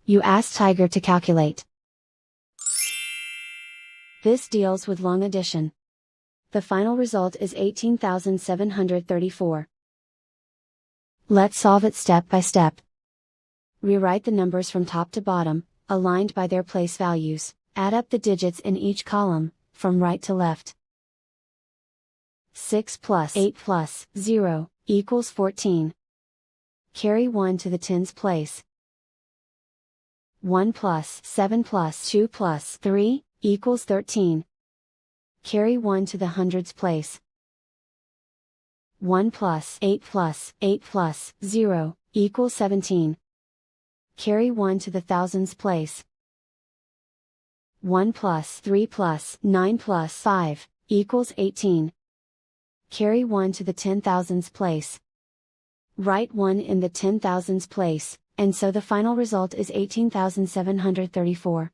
You ask Tiger to calculate. This deals with long addition. The final result is 18,734. Let's solve it step by step. Rewrite the numbers from top to bottom, aligned by their place values. Add up the digits in each column, from right to left. 6 plus 8 plus 0 equals 14. Carry 1 to the tens place. 1 plus 7 plus 2 plus 3 equals 13. Carry 1 to the hundreds place. 1 plus 8 plus 8 plus 0 equals 17. Carry 1 to the thousands place. 1 plus 3 plus 9 plus 5 equals 18. Carry 1 to the 10,000s place. Write 1 in the 10,000s place, and so the final result is 18,734.